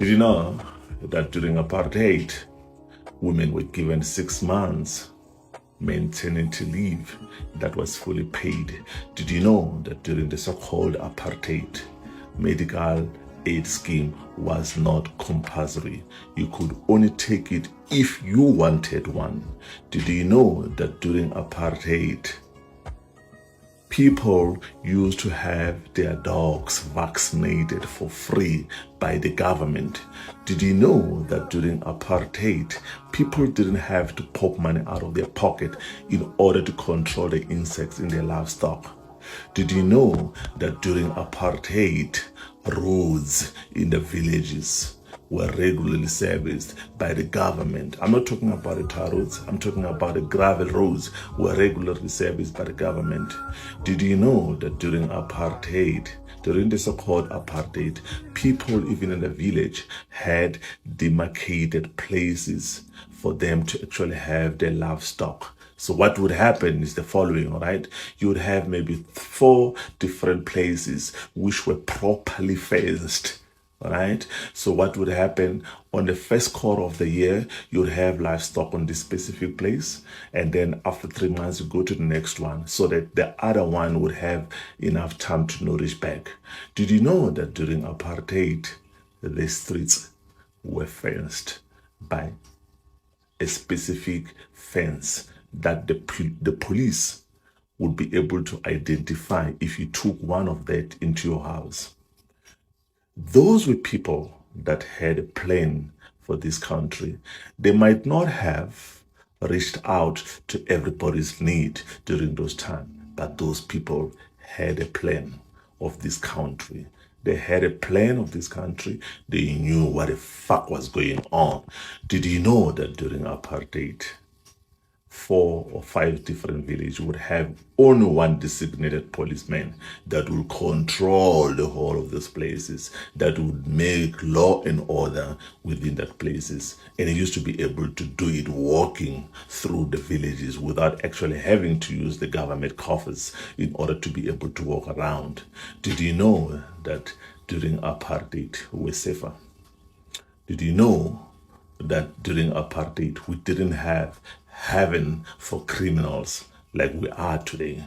Did you know that during apartheid, women were given 6 months maternity leave that was fully paid? Did you know that during the so-called apartheid, medical aid scheme was not compulsory? You could only take it if you wanted one. Did you know that during apartheid, people used to have their dogs vaccinated for free by the government? Did you know that during apartheid, people didn't have to pop money out of their pocket in order to control the insects in their livestock? Did you know that during apartheid, roads in the villages were regularly serviced by the government? I'm not talking about the tar roads, I'm talking about the gravel roads were regularly serviced by the government. Did you know that during apartheid, during the so-called apartheid, people even in the village had demarcated places for them to actually have their livestock? So what would happen is the following, all right? You would have maybe 4 different places which were properly fenced. All right. So what would happen on the first quarter of the year, you would have livestock on this specific place. And then after 3 months, you go to the next one so that the other one would have enough time to nourish back. Did you know that during apartheid, the streets were fenced by a specific fence that the police would be able to identify if you took one of that into your house? Those were people that had a plan for this country. They might not have reached out to everybody's need during those times, but those people had a plan of this country. They had a plan of this country. They knew what the fuck was going on. Did you know that during apartheid, 4 or 5 different villages would have only one designated policeman that will control the whole of those places, that would make law and order within that places? And he used to be able to do it walking through the villages without actually having to use the government coffers in order to be able to walk around. Did you know that during apartheid we were safer? Did you know that during apartheid we didn't have heaven for criminals like we are today?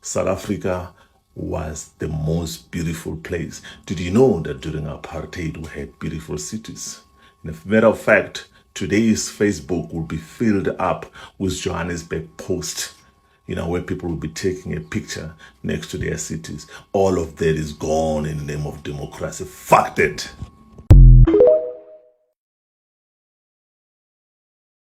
South Africa was the most beautiful place. Did you know that during apartheid we had beautiful cities? And as a matter of fact, today's Facebook will be filled up with Johannesburg posts, where people will be taking a picture next to their cities. All of that is gone in the name of democracy. Fuck that.